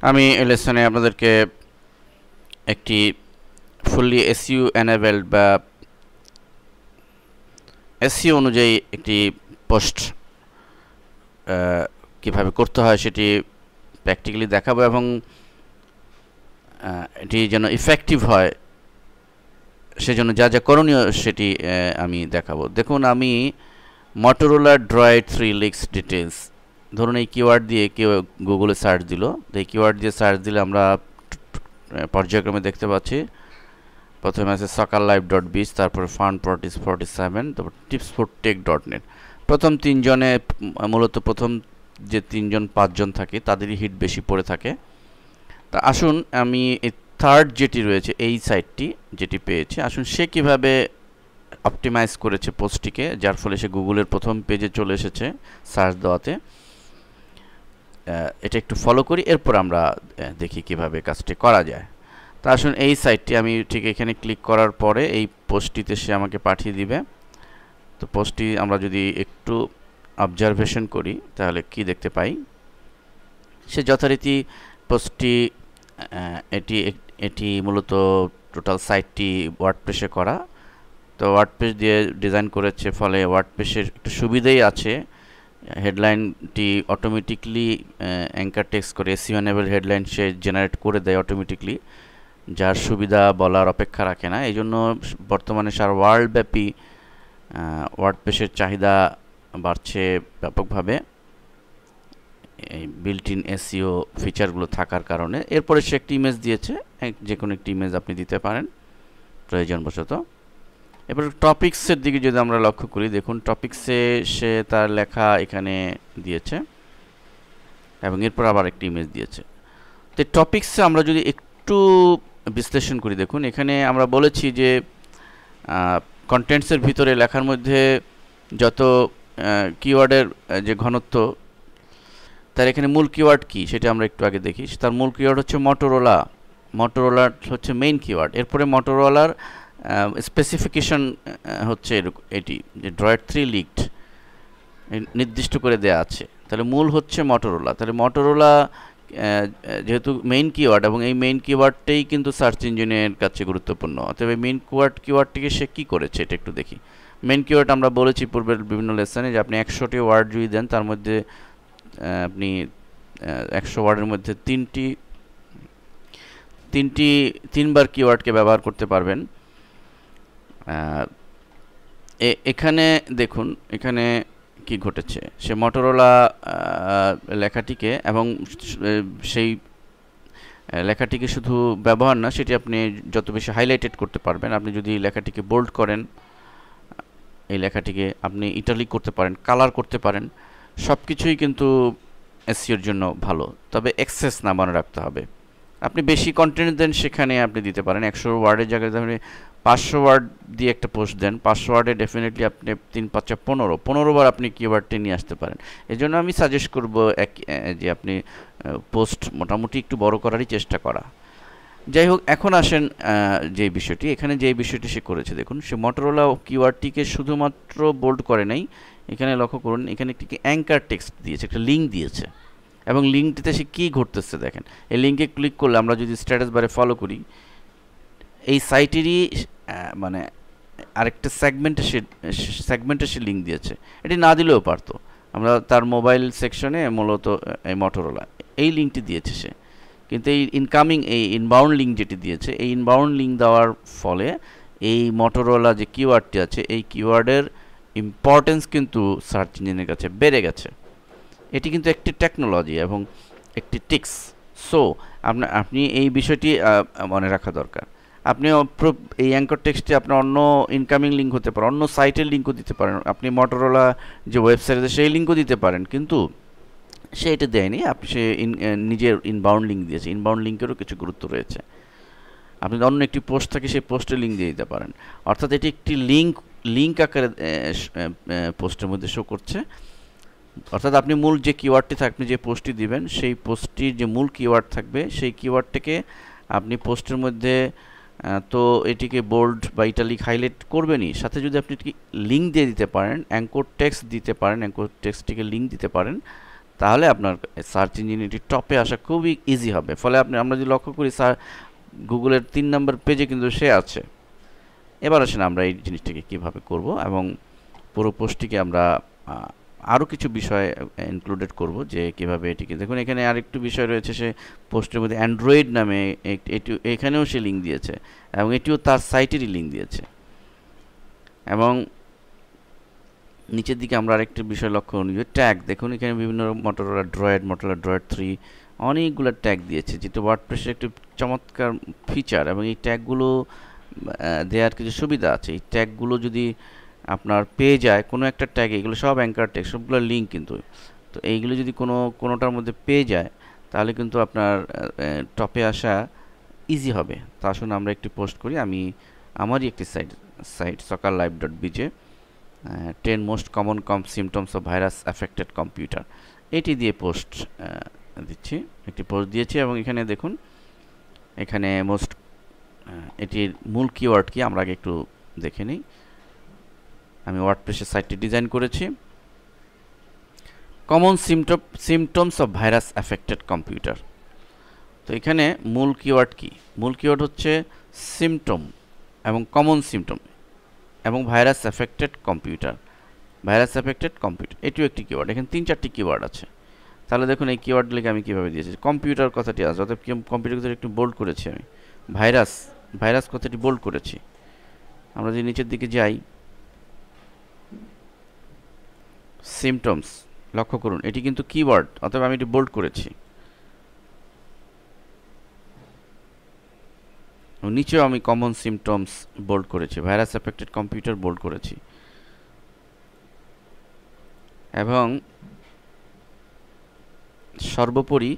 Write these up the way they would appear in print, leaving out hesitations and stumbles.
আমি এই লেসনে আপনাদেরকে একটি ফুললি এসইও এনেবলড বা এসইও অনুযায়ী একটি পোস্ট কিভাবে করতে হয় সেটি প্র্যাকটিক্যালি দেখাবো এবং এটি যেন ইফেক্টিভ হয় সেজন্য যা যা করণীয় সেটি আমি দেখাবো। দেখুন, আমি মটোরোলা ড্রয়েড 3 লিক্স ডিটেলস, ধরুন এই কিওয়ার্ড দিয়ে কেউ গুগলে সার্চ দিল, এই কিওয়ার্ড দিয়ে সার্চ দিলে আমরা পর্যায়ক্রমে দেখতে পাচ্ছি। প্রথমে আছে soccerlife.biz, তারপরে fun47, তারপর tipsfortech.net। প্রথম তিনজনে মূলত প্রথম যে তিনজন পাঁচজন থাকে তাদেরই হিট বেশি পড়ে থাকে। তা আসুন আমি এই থার্ড যেটি রয়েছে এই সাইটটি যেটি পেয়েছি, আসুন সে কীভাবে অপটিমাইজ করেছে পোস্টটিকে, যার ফলে সে গুগলের প্রথম পেজে চলে এসেছে সার্চ দেওয়াতে। এটা একটু ফলো করি, এরপর আমরা দেখি কিভাবে কাজটি করা যায়। তা আসুন এই সাইটটি আমি ঠিক এখানে ক্লিক করার পরে এই পোস্টটিতে সে আমাকে পাঠিয়ে দিবে। তো পোস্টটি আমরা যদি একটু অবজারভেশন করি তাহলে কি দেখতে পাই, সে যথারীতি পোস্টটি এটি মূলত টোটাল সাইটটি ওয়ার্ডপ্রেসে করা। তো ওয়ার্ডপ্রেস দিয়ে ডিজাইন করেছে, ফলে ওয়ার্ডপ্রেসের একটু সুবিধাই আছে। হেডলাইনটি অটোমেটিকলি অ্যাঙ্কার টেক্সট করে এসইও এনেবল হেডলাইন সে জেনারেট করে দেয় অটোমেটিকলি, যার সুবিধা বলার অপেক্ষা রাখে না। এই জন্য বর্তমানে সারা ওয়ার্ল্ডব্যাপী ওয়ার্ডপ্রেসের চাহিদা বাড়ছে ব্যাপকভাবে এই বিল্ট ইন এসইও ফিচারগুলো থাকার কারণে। এরপরে সে একটি ইমেজ দিয়েছে, যে কোনো একটি ইমেজ আপনি দিতে পারেন প্রয়োজনবশত। এবার টপিক্সের দিকে যদি আমরা লক্ষ্য করি, দেখুন টপিক্সে সে তার লেখা এখানে দিয়েছে এবং এরপর আবার একটি ইমেজ দিয়েছে। তো টপিক্সে আমরা যদি একটু বিশ্লেষণ করি, দেখুন এখানে আমরা বলেছি যে কন্টেন্টসের ভিতরে লেখার মধ্যে যত কিওয়ার্ডের যে ঘনত্ব, তার এখানে মূল কিওয়ার্ড কি সেটা আমরা একটু আগে দেখি। তার মূল কিওয়ার্ড হচ্ছে মটোরোলা। মটোরোলা হচ্ছে মেইন কিওয়ার্ড। এরপরে মটোরোলার স্পেসিফিকেশন হচ্ছে এটি যে ড্রয়েড 3 লিকড নির্দিষ্ট করে দেয়া আছে। তাহলে মূল হচ্ছে মটোরোলা। তাহলে মটোরোলা যেহেতু মেইন কিওয়ার্ড এবং এই মেইন কিওয়ার্ডটাই কিন্তু সার্চ ইঞ্জিনের কাছে গুরুত্বপূর্ণ, অতএব মেইন কিওয়ার্ডটিকে সে কী করেছে এটা একটু দেখি। মেইন কিওয়ার্ড আমরা বলেছি পূর্বের বিভিন্ন লেসনে যে আপনি 100টি ওয়ার্ড যদি দেন, তার মধ্যে আপনি 100 ওয়ার্ডের মধ্যে তিনবার কিওয়ার্ডকে ব্যবহার করতে পারবেন। এখানে দেখুন এখানে কি ঘটেছে, সে মটোরোলা লেখাটিকে এবং সেই লেখাটিকে শুধু ব্যবহার না, সেটি আপনি যত বেশি হাইলাইটেড করতে পারবেন। আপনি যদি লেখাটিকে বোল্ড করেন, এই লেখাটিকে আপনি ইটালিক করতে পারেন, কালার করতে পারেন, সব কিছুই কিন্তু এসইওর জন্য ভালো। তবে এক্সেস না মনে রাখতে হবে। আপনি বেশি কন্টেন্ট দেন সেখানে আপনি দিতে পারেন। 100 ওয়ার্ডের জায়গায় আপনি 500 ওয়ার্ড দিয়ে একটা পোস্ট দেন, 500 ওয়ার্ডে ডেফিনেটলি আপনি 3 5 15 বার আপনি কিওয়ার্ডটি নিয়ে আসতে পারেন। এই জন্য আমি সাজেস্ট করব যে আপনি পোস্ট মোটামুটি একটু বড় করারই চেষ্টা করা। যাই হোক, এখন আসেন যে বিষয়টি, এখানে যে বিষয়টি সে করেছে, দেখুন সে মটোরোলা কিওয়ার্ডটিকে শুধুমাত্র বোল্ড করে নাই। এখানে লক্ষ্য করুন, এখানে একটি অ্যাঙ্কার টেক্সট দিয়েছে, একটা লিঙ্ক দিয়েছে এবং লিঙ্কটিতে সে কী ঘটতেছে দেখেন। এই লিঙ্কে ক্লিক করলে আমরা যদি স্ট্যাটাস বারে ফলো করি, এই সাইটেরই মানে আরেকটা সেগমেন্টে সে লিঙ্ক দিয়েছে। এটি না দিলেও পারতো, আমরা তার মোবাইল সেকশনে মূলত এই মটোরোলা এই লিঙ্কটি দিয়েছে সে, কিন্তু এই ইনবাউন্ড লিঙ্ক যেটি দিয়েছে, এই ইনবাউন্ড লিঙ্ক দেওয়ার ফলে এই মটোরোলা যে কিওয়ার্ডটি আছে, এই কিওয়ার্ডের ইম্পর্টেন্স কিন্তু সার্চ ইঞ্জিনের কাছে বেড়ে গেছে। এটি কিন্তু একটি টেকনোলজি এবং একটি টিক্স। সো আপনি এই বিষয়টি মনে রাখা দরকার। আপনি এই অ্যাঙ্কর টেক্সটে আপনার অন্য ইনকামিং লিঙ্ক হতে পারে, অন্য সাইটের লিঙ্কও দিতে পারেন, আপনি মটোরোলা যে ওয়েবসাইট আছে সেই লিঙ্কও দিতে পারেন, কিন্তু সে এটা দেয়নি। সে নিজের ইনবাউন্ড লিঙ্ক দিয়েছে। ইনবাউন্ড লিঙ্কেরও কিছু গুরুত্ব রয়েছে। আপনি অন্য একটি পোস্ট থাকে সেই পোস্টে লিঙ্ক দিয়ে দিতে পারেন। অর্থাৎ এটি একটি লিঙ্ক আকারে পোস্টের মধ্যে শো করছে। অর্থাৎ আপনি মূল যে কিওয়ার্ডটি থাকবে, যে পোস্টটি দিবেন, সেই পোস্টটির যে মূল কিওয়ার্ড থাকবে, সেই কিওয়ার্ডটাকে আপনি পোস্টের মধ্যে তো এটিকে বোল্ড বা ইটালিক হাইলাইট করবেনই, সাথে যদি আপনি লিঙ্ক দিয়ে দিতে পারেন, অ্যাঙ্কর টেক্সট দিতে পারেন, অ্যাঙ্কর টেক্সটটিকে লিঙ্ক দিতে পারেন, তাহলে আপনার সার্চ ইঞ্জিন এটি টপে আসা খুবই ইজি হবে। ফলে আমরা যদি লক্ষ্য করি গুগলের 3 নম্বর পেজে কিন্তু সে আছে। এবার আসেন আমরা এই জিনিসটাকে কিভাবে করব এবং পুরো পোস্টটিকে আমরা আরও কিছু বিষয় ইনক্লুডেড করব যে কিভাবে এটিকে, দেখুন এখানে আরেকটু বিষয় রয়েছে, সে পোস্টের মধ্যে অ্যান্ড্রয়েড নামে এখানেও সে লিঙ্ক দিয়েছে এবং এটিও তার সাইটেরই লিঙ্ক দিয়েছে। এবং নিচের দিকে আমরা আরেকটি বিষয় লক্ষ্য করি, ট্যাগ দেখুন এখানে বিভিন্ন মোটরোলা ড্রয়েড 3 অনেকগুলো ট্যাগ দিয়েছে, যেটা ওয়ার্ডপ্রেসের একটি চমৎকার ফিচার। এবং এই ট্যাগগুলো দেওয়ার কিছু সুবিধা আছে। এই ট্যাগগুলো যদি আপনার পেয়ে যায় কোনো একটা ট্যাগ, এগুলো সব অ্যাঙ্কার ট্যাগ, সবগুলো লিঙ্ক কিন্তু, তো এইগুলো যদি কোনোটার মধ্যে পেয়ে যায় তাহলে কিন্তু আপনার টপে আসা ইজি হবে। তা আসুন আমরা একটি পোস্ট করি। আমি আমারই একটি site soccerlive.bj 10 most common symptoms of virus affected computer, এটি দিয়ে পোস্ট দিচ্ছি, একটি পোস্ট দিয়েছি। এবং এখানে দেখুন এখানে এটির মূল কিওয়ার্ড কি আমরা আগে একটু দেখে নিই। আমি ওয়ার্ডপ্রেসের সাইটটি ডিজাইন করেছি, common symptoms of virus affected computer. তো এখানে মূল কিওয়ার্ড কি? মূল কিওয়ার্ড হচ্ছে সিমটম এবং কমন সিমটম এবং ভাইরাস অ্যাফেক্টেড কম্পিউটার। এটিও একটি কিওয়ার্ড। এখানে 3-4টি কিওয়ার্ড আছে। তাহলে দেখুন এই কিওয়ার্ড লিখে আমি কীভাবে দিয়েছি, কম্পিউটার কথাটি আছে, অর্থাৎ কম্পিউটার কথাটি একটু বোল্ড করেছি আমি, ভাইরাস কথাটি বোল্ড করেছি। আমরা যদি নিচের দিকে যাই, সিমটমস লক্ষ্য করুন এটি কিন্তু কিওয়ার্ড, অথবা আমি এটি বোল্ড করেছি। নিচেও আমি কমন সিমটমস বোল্ড করেছি, ভাইরাস অ্যাফেক্টেড কম্পিউটার বোল্ড করেছি। এবং সর্বোপরি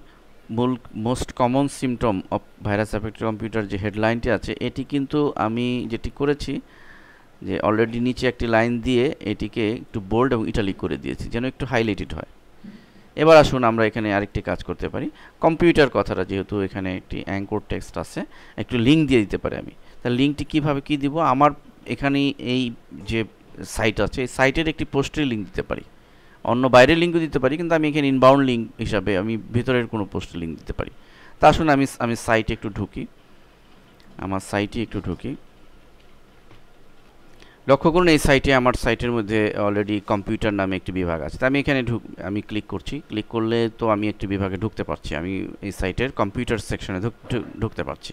most common symptom of virus affected computer যে হেডলাইনটি আছে, এটি কিন্তু আমি যেটি করেছি যে অলরেডি নিচে একটি লাইন দিয়ে এটিকে একটু বোল্ড এবং ইটালিক করে দিয়েছি যেন একটু হাইলাইটেড হয়। এবার আসুন আমরা এখানে আরেকটি কাজ করতে পারি, কম্পিউটার কথাটা যেহেতু এখানে একটি অ্যাঙ্কর টেক্সট আছে, একটু লিঙ্ক দিয়ে দিতে পারি আমি। তাহলে লিঙ্কটি কীভাবে কী দিব, আমার এখানে এই যে সাইট আছে এই সাইটের একটি পোস্টের লিঙ্ক দিতে পারি, অন্য বাইরের লিঙ্কও দিতে পারি, কিন্তু আমি এখানে ইনবাউন্ড লিঙ্ক হিসাবে আমি ভিতরের কোনো পোস্টের লিঙ্ক দিতে পারি। তা আসুন আমি সাইটে একটু ঢুকি, আমার সাইটে একটু ঢুকি। লক্ষ্য করুন এই আমার সাইটের মধ্যে অলরেডি কম্পিউটার নামে একটি বিভাগ আছে। তা আমি এখানে আমি ক্লিক করছি, ক্লিক করলে তো আমি একটি বিভাগে ঢুকতে পারছি, আমি এই সাইটের কম্পিউটার সেকশনে ঢুকতে পারছি।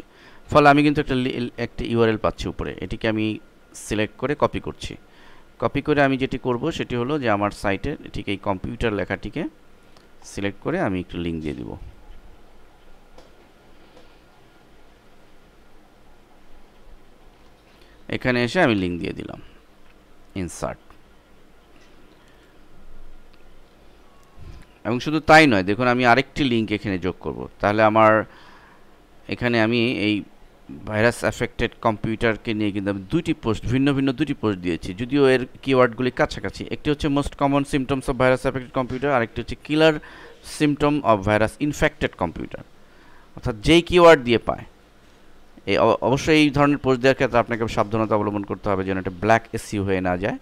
ফলে আমি কিন্তু একটা ইউআরএল পাচ্ছি উপরে, এটিকে আমি সিলেক্ট করে কপি করছি। কপি করে আমি যেটি করব সেটি হলো যে আমার সাইটের ঠিক এই কম্পিউটার লেখাটিকে সিলেক্ট করে আমি একটু লিঙ্ক দিয়ে দিব। এখানে এসে আমি লিঙ্ক দিয়ে দিলাম, ইনসার্ট। এবং শুধু তাই নয়, দেখুন আমি আরেকটি লিঙ্ক এখানে যোগ করব। তাহলে আমার এখানে আমি এই ভাইরাস অ্যাফেক্টেড কম্পিউটারকে নিয়ে কিন্তু আমি ভিন্ন ভিন্ন দুটি পোস্ট দিয়েছি, যদিও এর কিওয়ার্ডগুলি কাছাকাছি। একটি হচ্ছে most common symptoms of virus affected computer, আরেকটি হচ্ছে killer symptom of virus infected computer. অর্থাৎ যেই কিওয়ার্ড দিয়ে পায়, অবশ্যই এই ধরনের পোস্ট দেওয়ার ক্ষেত্রে আপনাকে সাবধানতা অবলম্বন করতে হবে যেন এটা ব্ল্যাক এসইও হয়ে না যায়,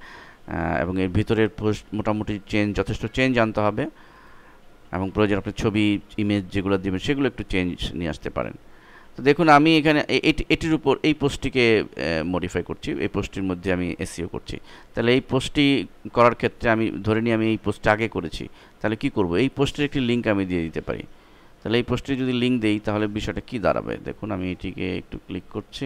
এবং এর ভিতরের পোস্ট মোটামুটি যথেষ্ট চেঞ্জ আনতে হবে, এবং প্রয়োজন আপনি ছবি ইমেজ যেগুলো দেবেন সেগুলো একটু চেঞ্জ নিয়ে আসতে পারেন। তো দেখুন আমি এখানে এটির উপর এই পোস্টটিকে মডিফাই করছি, এই পোস্টটির মধ্যে আমি এসইও করছি। তাহলে এই পোস্টটি করার ক্ষেত্রে আমি ধরে নিই আমি এই পোস্টটা আগে করেছি, তাহলে কি করব, এই পোস্টের একটি লিঙ্ক আমি দিয়ে দিতে পারি। তাহলে এই পোস্টে যদি লিঙ্ক দেই তাহলে বিষয়টা কি দাঁড়াবে, দেখুন আমি এটিকে একটু ক্লিক করছি।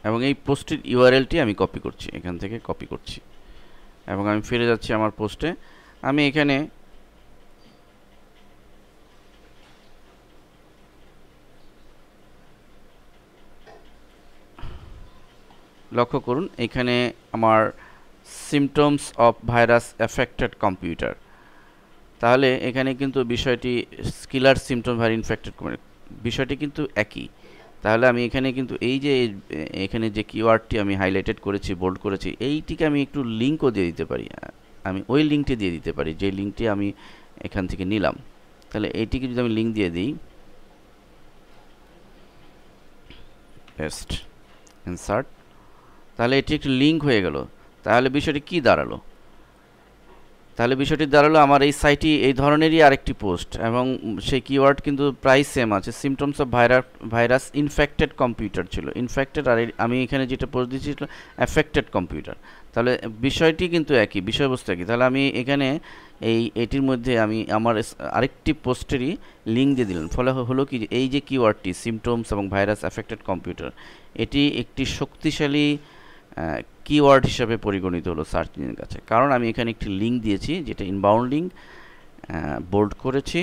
এবং এই পোস্টের ইউআরএলটি আমি কপি করছি, এখান থেকে কপি করছি এবং আমি ফিরে যাচ্ছি আমার পোস্টে। আমি এখানে লক্ষ্য করুন এখানে আমার symptoms of virus affected computer, তাহলে এখানে কিন্তু বিষয়টি কিলার সিমটম ভাইরাস ইনফেক্টেড বিষয়টি কিন্তু একই। তাহলে আমি এখানে কিন্তু এই যে এখানে যে কিওয়ার্ডটি আমি হাইলাইটেড করেছি, বোল্ড করেছি, এইটিকে আমি একটু লিঙ্কও দিয়ে দিতে পারি, আমি ওই লিঙ্কটি দিয়ে দিতে পারি যে লিঙ্কটি আমি এখান থেকে নিলাম। তাহলে এইটিকে যদি আমি লিঙ্ক দিয়ে দিই, পেস্ট, ইনসার্ট, তাহলে এটি একটি লিঙ্ক হয়ে গেল। তাহলে বিষয়টি কি দাঁড়ালো? তাহলে বিষয়টি দাঁড়ালো আমার এই সাইটটি এই ধরনেরই আরেকটি পোস্ট, এবং সেই কিওয়ার্ড কিন্তু প্রায় সেম আছে। Symptoms of virus infected computer ছিল, ইনফেক্টেড, আর আমি এখানে যেটা পোস্ট দিয়েছি অ্যাফেক্টেড কম্পিউটার। তাহলে বিষয়টি কিন্তু একই, বিষয়বস্তু একই। তাহলে আমি এখানে এটির মধ্যে আমি আমার আরেকটি পোস্টেরই লিঙ্ক দিয়ে দিলাম। ফলে হলো কি, এই যে কিওয়ার্ডটি সিমটমস এবং ভাইরাস অ্যাফেক্টেড কম্পিউটার, এটি একটি শক্তিশালী কিওয়ার্ড হিসাবে পরিগণিত হলো সার্চ ইঞ্জিনের কাছে, কারণ আমি এখানে একটি লিঙ্ক দিয়েছি যেটা ইনবাউন্ড লিঙ্ক, বোল্ড করেছি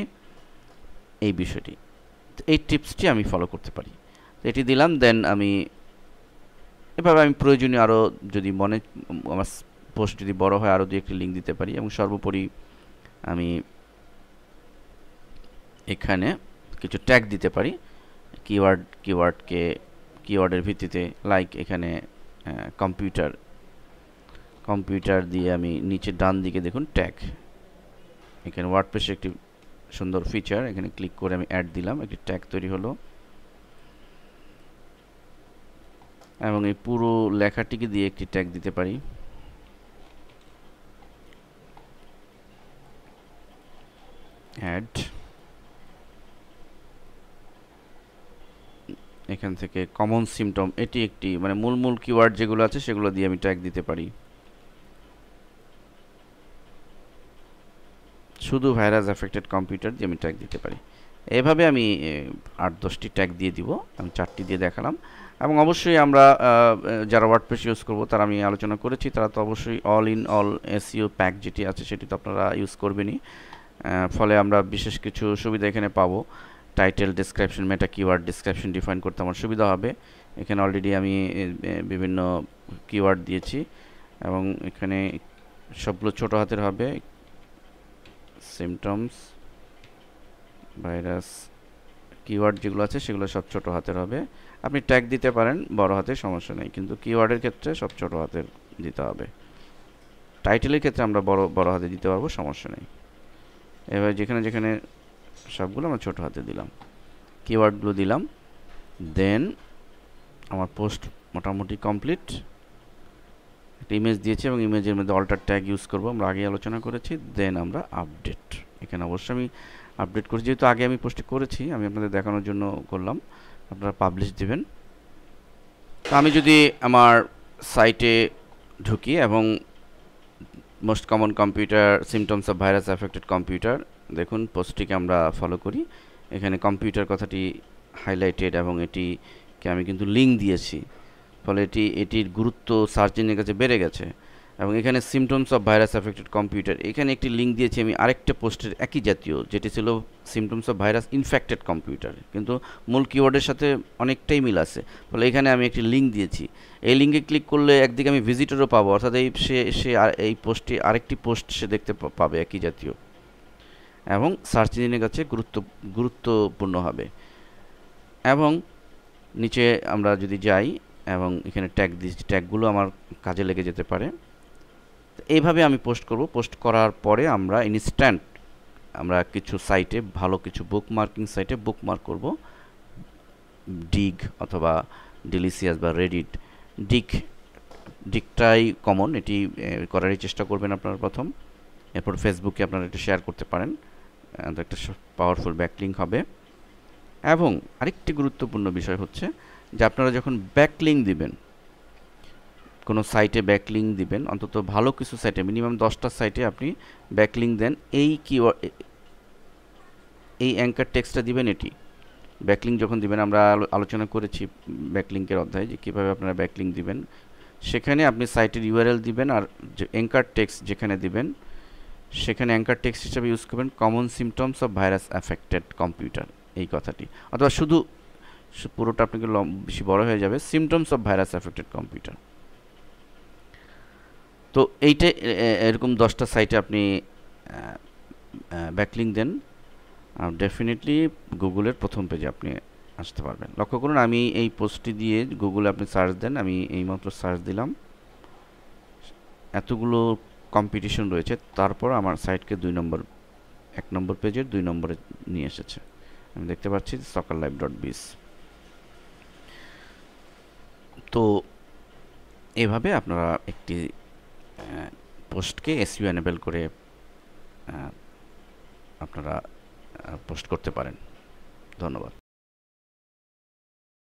এই বিষয়টি। তো এই টিপসটি আমি ফলো করতে পারি, তো এটি দিলাম। দেন আমি এভাবে আমি প্রয়োজনীয় আরও যদি আমার পোস্ট যদি বড় হয় আরও 2-1টি লিঙ্ক দিতে পারি। এবং সর্বোপরি আমি এখানে কিছু ট্যাগ দিতে পারি কিওয়ার্ডের ভিত্তিতে, লাইক এখানে কম্পিউটার দিয়ে আমি নিচে ডান দিকে দেখুন ট্যাগ, এখানে ওয়ার্ডপ্রেসের একটি সুন্দর ফিচার, এখানে ক্লিক করে আমি অ্যাড দিলাম, একটি ট্যাগ তৈরি হলো। এবং এই পুরো লেখাটিকে দিয়ে একটি ট্যাগ দিতে পারি, অ্যাড। এখান থেকে কমন সিমটম, এটি একটি মানে মূল কিওয়ার্ড যেগুলো আছে সেগুলো দিয়ে আমি ট্যাগ দিতে পারি। শুধু ভাইরাস অ্যাফেক্টেড কম্পিউটার দিয়ে আমি ট্যাগ দিতে পারি। এভাবে আমি 8-10টি ট্যাগ দিয়ে দিব, আমি 4টি দিয়ে দেখালাম। এবং অবশ্যই আমরা যারা ওয়ার্ডপ্রেস ইউজ করব তারা, আমি আলোচনা করেছি, তারা তো অবশ্যই অল এসইও প্যাক যেটি আছে সেটি তো আপনারা ইউজ করবেনই। ফলে আমরা বিশেষ কিছু সুবিধা এখানে পাবো। টাইটেল, ডেসক্রিপশন, মেটা কিওয়ার্ড ডেসক্রিপশন ডিফাইন করতে আমার সুবিধা হবে। এখানে অলরেডি আমি বিভিন্ন কিওয়ার্ড দিয়েছি, এবং এখানে সবগুলো ছোট হাতের হবে। সিমটমস, ভাইরাস, কিওয়ার্ড যেগুলো আছে সেগুলো সব ছোট হাতের হবে। আপনি ট্যাগ দিতে পারেন বড় হাতে, সমস্যা নেই, কিন্তু কিওয়ার্ডের ক্ষেত্রে সব ছোট হাতের দিতে হবে। টাইটেলের ক্ষেত্রে আমরা বড় হাতে দিতে পারবো, সমস্যা নেই। এবার যেখানে সবগুলো আমরা ছোট হাতে দিলাম, কিওয়ার্ডগুলো দিলাম। দেন আমার পোস্ট মোটামুটি কমপ্লিট। একটা ইমেজ দিয়েছি এবং ইমেজের মধ্যে অল্টার ট্যাগ ইউজ করব, আমরা আগে আলোচনা করেছি। দেন আমরা আপডেট, এখানে অবশ্যই আমি আপডেট করেছি, যেহেতু আগে আমি পোস্টটি করেছি আমি আপনাদের দেখানোর জন্য করলাম। আপনারা পাবলিশ দিবেন। তো আমি যদি আমার সাইটে ঢুকি এবং most common computer symptoms of virus affected computer, দেখুন পোস্টটিকে আমরা ফলো করি। এখানে কম্পিউটার কথাটি হাইলাইটেড এবং এটিকে আমি কিন্তু লিঙ্ক দিয়েছি, ফলে এটির গুরুত্ব সার্চ ইঞ্জিনের কাছে বেড়ে গেছে। এবং এখানে symptoms of virus affected computer, এখানে একটি লিঙ্ক দিয়েছি আমি আরেকটা পোস্টের একই জাতীয়, যেটি ছিল symptoms of virus infected computer, কিন্তু মূল কিওয়ার্ডের সাথে অনেকটাই মিল আছে। ফলে এখানে আমি একটি লিঙ্ক দিয়েছি। এই লিঙ্কে ক্লিক করলে একদিকে আমি ভিজিটরও পাবো, অর্থাৎ এই পোস্টটি আরেকটি পোস্ট সে দেখতে পাবে একই জাতীয়, এবং সার্চ ইঞ্জিনের কাছে গুরুত্বপূর্ণ হবে। এবং নিচে আমরা যদি যাই এবং এখানে ট্যাগ দিচ্ছি, ট্যাগগুলো আমার কাজে লেগে যেতে পারে। এইভাবে আমি পোস্ট করব। পোস্ট করার পরে আমরা ইনস্ট্যান্ট আমরা কিছু সাইটে, ভালো কিছু বুকমার্কিং সাইটে বুকমার্ক করব। ডিগ অথবা ডিলিসিয়াস বা রেডিট। ডিগটাই কমন, এটি করারই চেষ্টা করবেন আপনারা প্রথম। এরপর ফেসবুকে আপনারা এটা শেয়ার করতে পারেন, একটা পাওয়ারফুল ব্যাকলিঙ্ক হবে। এবং আরেকটি গুরুত্বপূর্ণ বিষয় হচ্ছে যে আপনারা যখন ব্যাকলিঙ্ক দিবেন, কোনো সাইটে ব্যাকলিঙ্ক দিবেন, অন্তত ভালো কিছু সাইটে মিনিমাম 10টা সাইটে আপনি ব্যাকলিঙ্ক দেন। এই অ্যাঙ্কার টেক্সটটা দিবেন। এটি ব্যাকলিঙ্ক যখন দিবেন, আমরা আলোচনা করেছি ব্যাকলিঙ্কের অধ্যায়ে যে কীভাবে আপনারা ব্যাকলিঙ্ক দিবেন। সেখানে আপনি সাইটের ইউআরএল দিবেন, আর যে অ্যাঙ্কার টেক্সট যেখানে দিবেন সেখানে অ্যাঙ্কার টেক্সট হিসেবে ইউজ করবেন common symptoms of virus affected computer, এই কথাটি। অথবা শুধু পুরোটা আপনাকে বেশি বড় হয়ে যাবে, symptoms of virus affected computer. তো এইটা এরকম 10টা সাইটে আপনি ব্যাকলিঙ্ক দেন, ডেফিনেটলি গুগলের প্রথম পেজে আপনি আসতে পারবেন। লক্ষ্য করুন, আমি এই পোস্টটি দিয়ে গুগলে আপনি সার্চ দেন, আমি এইমাত্র সার্চ দিলাম, এতগুলো কম্পিটিশন রয়েছে, তারপর আমার সাইটকে 1 নম্বর পেজের 2 নম্বরে নিয়ে এসেছে। আমি দেখতে পাচ্ছি soccerlive.biz। তো এভাবে আপনারা একটি পোস্টকে এসইও এনেবল করে আপনারা পোস্ট করতে পারেন। ধন্যবাদ।